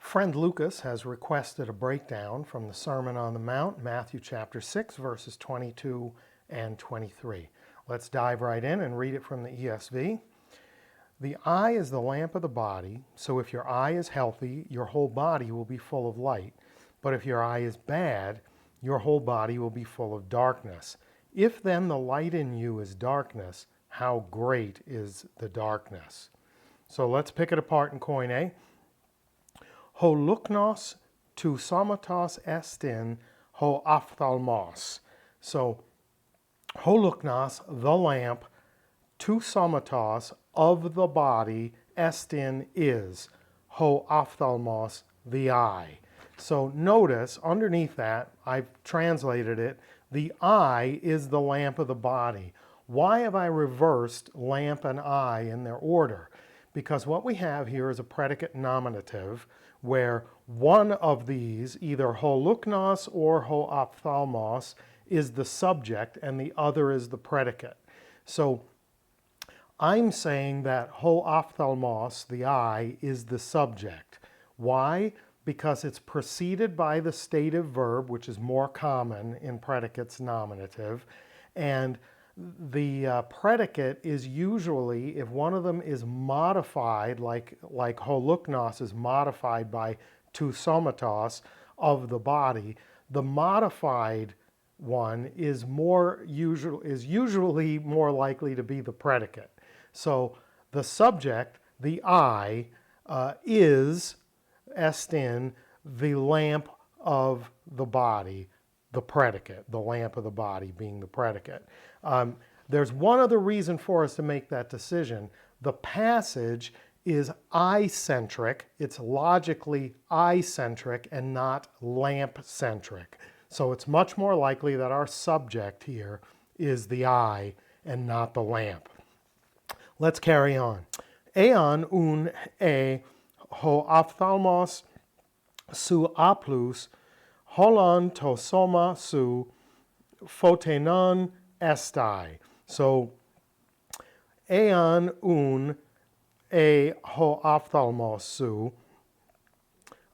Friend Lucas has requested a breakdown from the Sermon on the Mount, Matthew chapter 6, verses 22 and 23. Let's dive right in and read it from the ESV. The eye is the lamp of the body, so if your eye is healthy, your whole body will be full of light. But if your eye is bad, your whole body will be full of darkness. If then the light in you is darkness, how great is the darkness? So let's pick it apart in Koine. Ho luknos to somatos estin ho ophthalmos. So ho luknos, the lamp, to somatos, of the body, estin is, ho ophthalmos, the eye. So notice underneath that, I've translated it, the eye is the lamp of the body. Why have I reversed lamp and eye in their order? Because what we have here is a predicate nominative where one of these, either ho luknos or ho ophthalmos, is the subject and the other is the predicate. So I'm saying that ho ophthalmos, the eye, is the subject. Why? Because it's preceded by the stative verb, which is more common in predicates nominative, and the predicate is usually, if one of them is modified, like ho luknos is modified by to somatos, of the body, the modified one is usually more likely to be the predicate. So the subject, the eye, is estin, the lamp of the body, the predicate, the lamp of the body being the predicate. There's one other reason for us to make that decision. The passage is eye-centric. It's logically eye-centric and not lamp-centric. So it's much more likely that our subject here is the eye and not the lamp. Let's carry on. Eon un ho ophthalmos su aplus holon to soma su photenon estai. So, eon un ho ophthalmos su.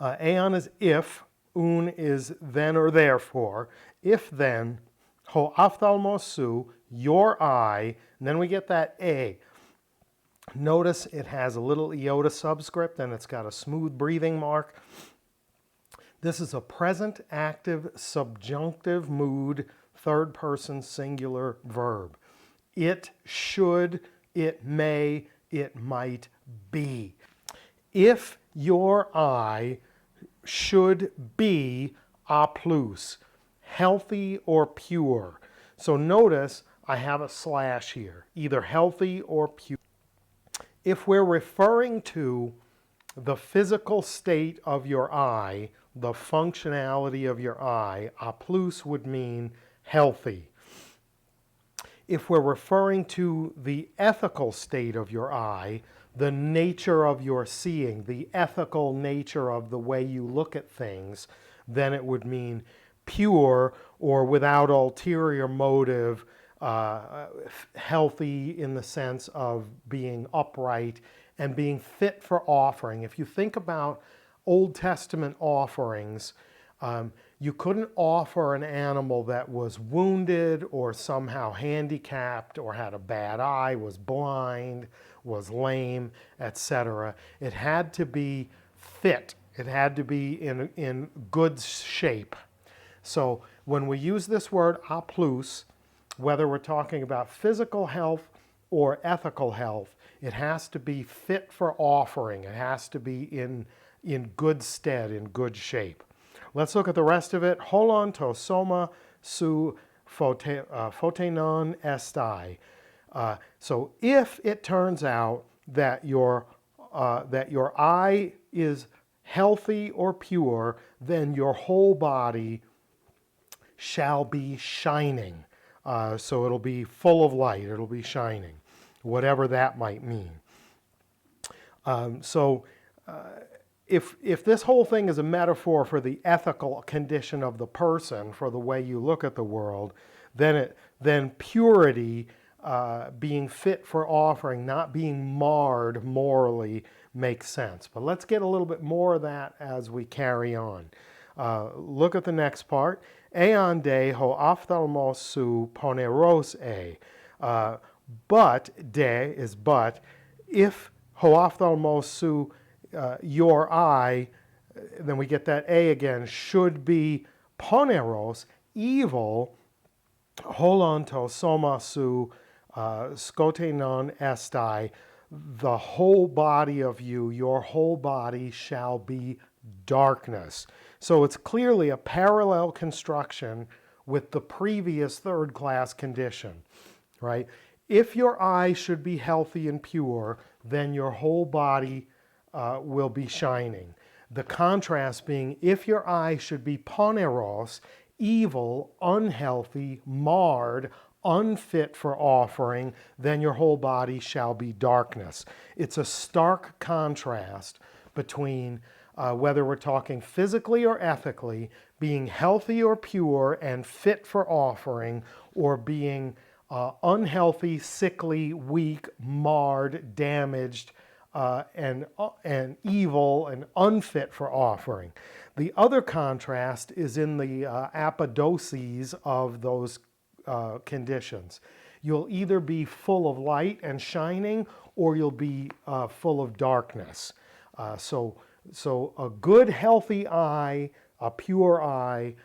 Eon is if, un is then or therefore. If then, ho ophthalmos su, your eye, and then we get that a. Notice it has a little iota subscript and it's got a smooth breathing mark. This is a present active subjunctive mood third person singular verb. It should, it may, it might be. If your eye should be a plus, healthy or pure. So notice I have a slash here, either healthy or pure. If we're referring to the physical state of your eye, the functionality of your eye, a plus would mean healthy. If we're referring to the ethical state of your eye, the nature of your seeing, the ethical nature of the way you look at things, then it would mean pure or without ulterior motive, healthy in the sense of being upright and being fit for offering. If you think about Old Testament offerings, you couldn't offer an animal that was wounded or somehow handicapped or had a bad eye, was blind, was lame, etc. It had to be fit. It had to be in good shape. So when we use this word a plus, whether we're talking about physical health or ethical health, it has to be fit for offering. It has to be in good stead, in good shape. Let's look at the rest of it. Holon to soma su photenon estai. So if it turns out that your eye is healthy or pure, then your whole body shall be shining. So it'll be full of light. It'll be shining, whatever that might mean. If this whole thing is a metaphor for the ethical condition of the person, for the way you look at the world, then purity, being fit for offering, not being marred morally, makes sense. But let's get a little bit more of that as we carry on. Look at the next part. Eon de ho ophthalmos su poneros e. But, de is but, if ho ophthalmos su, your eye, then we get that a again, should be poneros, evil, holonto soma su skotenon estai, the whole body of you, your whole body shall be darkness. So it's clearly a parallel construction with the previous third class condition, right? If your eye should be healthy and pure, then your whole body will be shining. The contrast being, if your eye should be poneros, evil, unhealthy, marred, unfit for offering, then your whole body shall be darkness. It's a stark contrast between whether we're talking physically or ethically, being healthy or pure and fit for offering, or being unhealthy, sickly, weak, marred, damaged, and evil and unfit for offering. The other contrast is in the apodoses of those conditions. You'll either be full of light and shining, or you'll be full of darkness. So a good, healthy eye, a pure eye,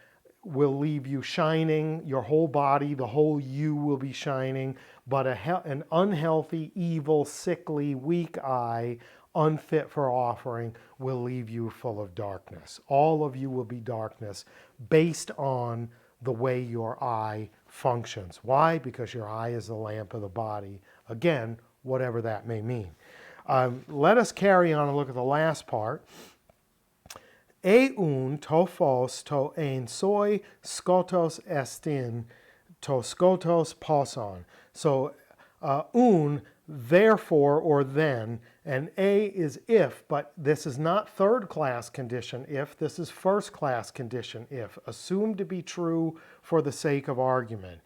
will leave you shining. Your whole body, the whole you will be shining. But an unhealthy, evil, sickly, weak eye, unfit for offering, will leave you full of darkness. All of you will be darkness based on the way your eye functions. Why? Because your eye is the lamp of the body. Again, whatever that may mean. Let us carry on and look at the last part. Eun to phos to ein soi skotos estin to skotos poson. So therefore, or then, and a is if, but this is not third class condition if, this is first class condition if, assumed to be true for the sake of argument.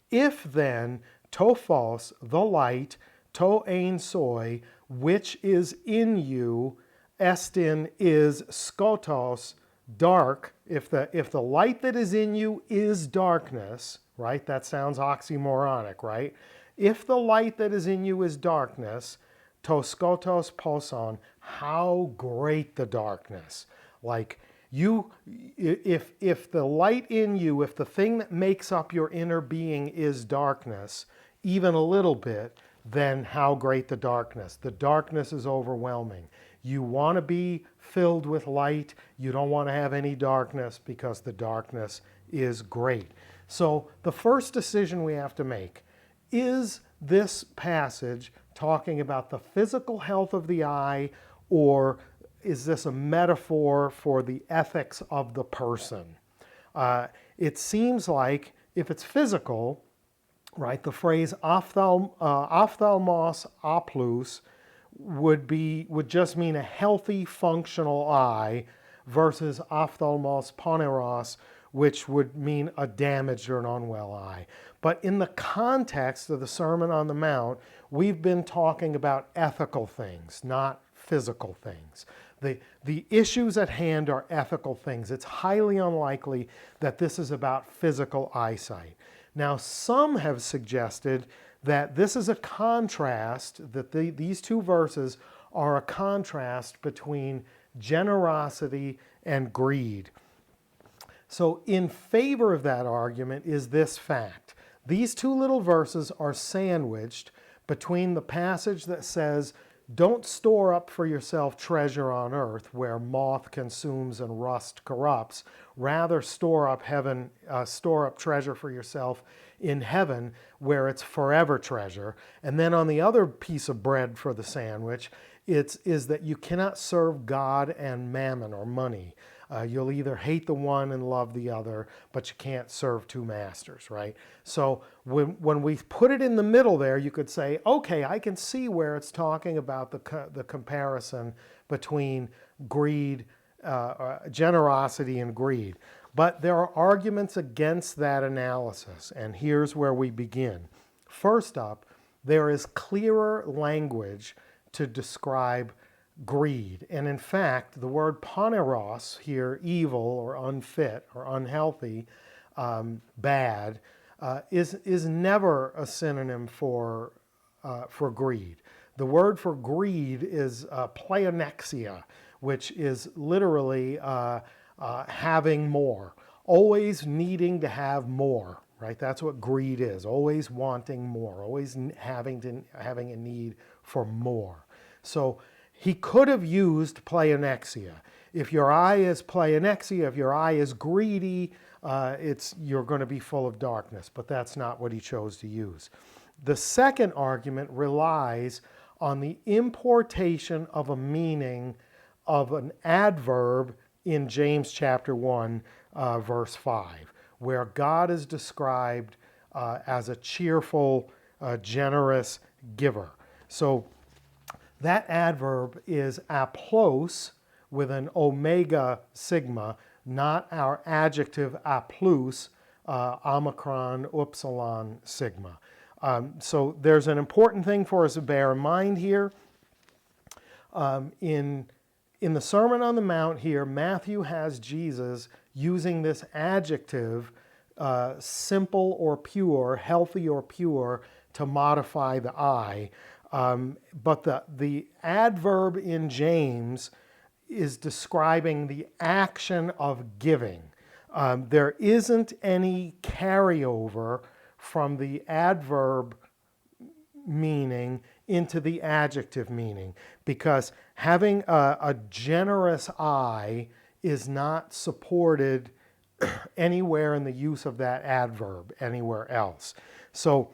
If then, to phos, the light, to ein soi, which is in you, estin is skotos, dark. If the light that is in you is darkness, right? That sounds oxymoronic, right? If the light that is in you is darkness, to skotos poson, how great the darkness. Like if the light in you, if the thing that makes up your inner being is darkness, even a little bit, then how great the darkness. The darkness is overwhelming. You want to be filled with light. You don't want to have any darkness because the darkness is great. So the first decision we have to make, is this passage talking about the physical health of the eye, or is this a metaphor for the ethics of the person? It seems like if it's physical, right, the phrase ophthalmos aplous would just mean a healthy, functional eye, versus ophthalmos poneros, which would mean a damaged or an unwell eye. But in the context of the Sermon on the Mount, we've been talking about ethical things, not physical things. The issues at hand are ethical things. It's highly unlikely that this is about physical eyesight. Now, some have suggested that this is a contrast, that these two verses are a contrast between generosity and greed. So in favor of that argument is this fact. These two little verses are sandwiched between the passage that says, don't store up for yourself treasure on earth where moth consumes and rust corrupts. Rather store up treasure for yourself in heaven where it's forever treasure. And then on the other piece of bread for the sandwich, is that you cannot serve God and mammon or money. You'll either hate the one and love the other, but you can't serve two masters, right? So when we put it in the middle there, you could say, okay, I can see where it's talking about the comparison between greed, generosity and greed. But there are arguments against that analysis, and here's where we begin. First up, there is clearer language to describe greed. And in fact, the word poneros here, evil or unfit or unhealthy, bad, is never a synonym for greed. The word for greed is pleonexia, which is literally having more, always needing to have more, right? That's what greed is, always wanting more, always having a need for more. So he could have used pleonexia. If your eye is pleonexia, if your eye is greedy, you're going to be full of darkness, but that's not what he chose to use. The second argument relies on the importation of a meaning of an adverb in James chapter 1, verse 5, where God is described as a cheerful, generous giver. So that adverb is aplos with an omega sigma, not our adjective aplus, omicron upsilon sigma. So there's an important thing for us to bear in mind here. In the Sermon on the Mount here, Matthew has Jesus using this adjective, simple or pure, healthy or pure, to modify the eye. But the adverb in James is describing the action of giving. There isn't any carryover from the adverb meaning into the adjective meaning, because having a generous eye is not supported anywhere in the use of that adverb anywhere else. So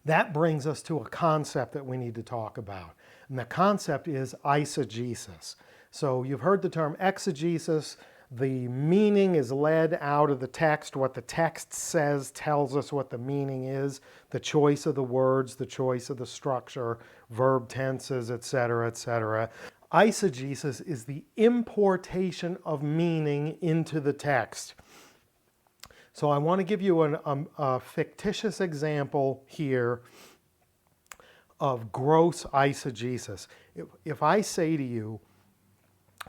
that brings us to a concept that we need to talk about. And the concept is eisegesis. So you've heard the term exegesis. The meaning is led out of the text. What the text says tells us what the meaning is. The choice of the words, the choice of the structure, verb tenses, etc., etc. Eisegesis is the importation of meaning into the text. So I want to give you a fictitious example here of gross eisegesis. If I say to you,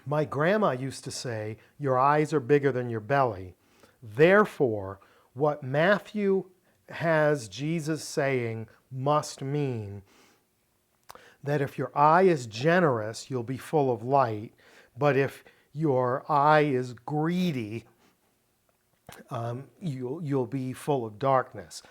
my grandma used to say, your eyes are bigger than your belly. Therefore, what Matthew has Jesus saying must mean that if your eye is generous, you'll be full of light. But if your eye is greedy, you'll be full of darkness.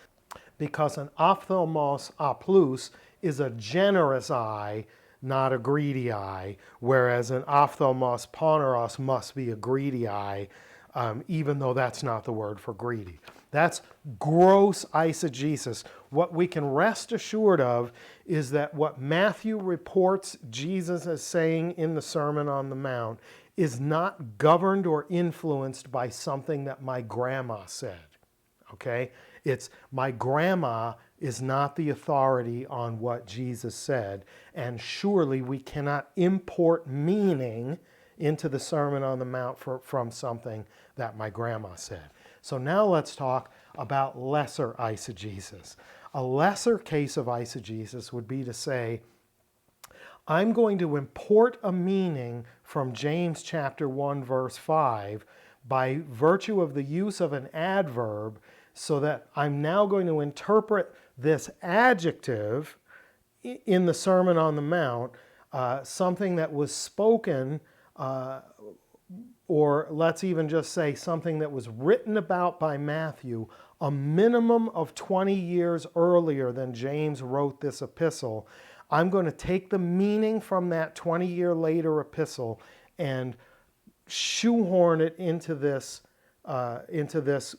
Because an ophthalmos aplus is a generous eye, not a greedy eye, whereas an ophthalmos poneros must be a greedy eye, even though that's not the word for greedy. That's gross eisegesis. What we can rest assured of is that what Matthew reports Jesus as saying in the Sermon on the Mount is not governed or influenced by something that my grandma said, okay? It's my grandma is not the authority on what Jesus said, and surely we cannot import meaning into the Sermon on the Mount from something that my grandma said. So now let's talk about lesser eisegesis. A lesser case of eisegesis would be to say, I'm going to import a meaning from James chapter 1, verse 5 by virtue of the use of an adverb, so that I'm now going to interpret this adjective in the Sermon on the Mount, something that was spoken, or let's even just say something that was written about by Matthew a minimum of 20 years earlier than James wrote this epistle. I'm going to take the meaning from that 20-year later epistle and shoehorn it into this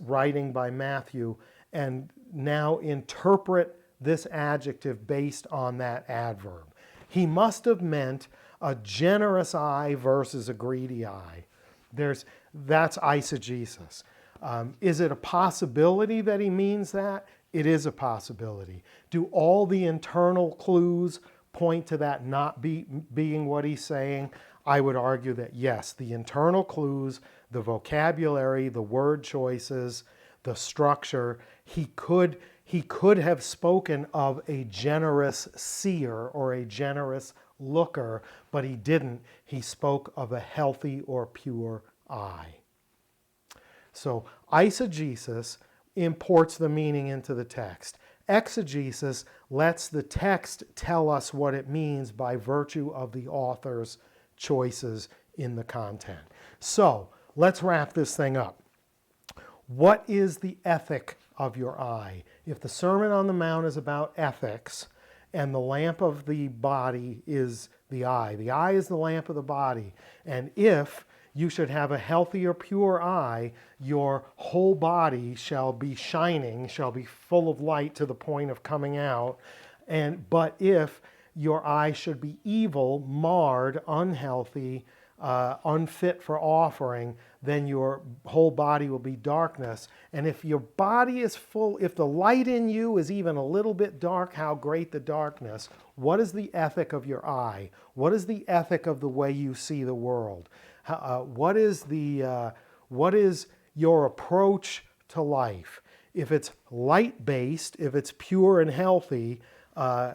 writing by Matthew, and now interpret this adjective based on that adverb. He must have meant a generous eye versus a greedy eye. That's eisegesis. Is it a possibility that he means that? It is a possibility. Do all the internal clues point to that not being what he's saying? I would argue that yes, the internal clues, the vocabulary, the word choices, the structure, he could have spoken of a generous seer or a generous looker, but he didn't. He spoke of a healthy or pure eye. So eisegesis imports the meaning into the text. Exegesis lets the text tell us what it means by virtue of the author's choices in the content. So let's wrap this thing up. What is the ethic of your eye? If the Sermon on the Mount is about ethics and the lamp of the body is the eye is the lamp of the body, and if you should have a healthy or pure eye, your whole body shall be shining, shall be full of light to the point of coming out. But if your eye should be evil, marred, unhealthy, unfit for offering, then your whole body will be darkness. And if your body is full, if the light in you is even a little bit dark, how great the darkness. What is the ethic of your eye? What is the ethic of the way you see the world? What is your approach to life? If it's light-based, if it's pure and healthy,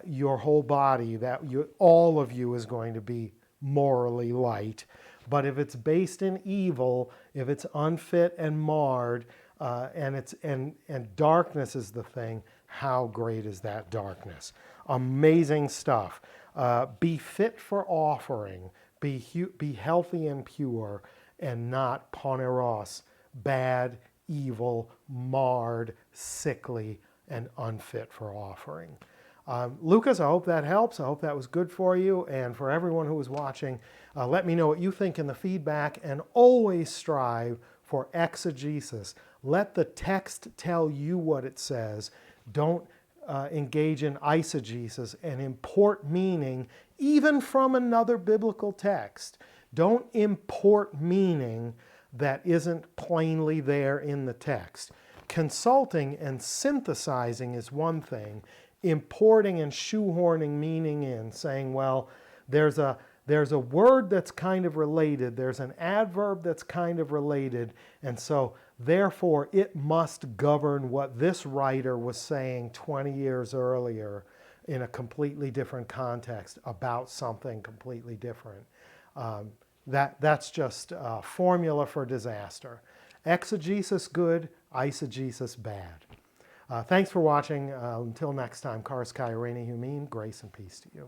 your whole body, all of you is going to be morally light. But if it's based in evil, if it's unfit and marred, and darkness is the thing, how great is that darkness? Amazing stuff. Be fit for offering. Be healthy and pure, and not poneros, bad, evil, marred, sickly, and unfit for offering. Lucas, I hope that helps. I hope that was good for you. And for everyone who was watching, let me know what you think in the feedback, and always strive for exegesis. Let the text tell you what it says. Don't engage in eisegesis and import meaning even from another biblical text. Don't import meaning that isn't plainly there in the text. Consulting and synthesizing is one thing. Importing and shoehorning meaning in, saying, well, there's a word that's kind of related, there's an adverb that's kind of related, and so therefore it must govern what this writer was saying 20 years earlier in a completely different context about something completely different. That's just a formula for disaster. Exegesis good, eisegesis bad. Thanks for watching. Until next time, Karis Kai Reini Humin, grace and peace to you.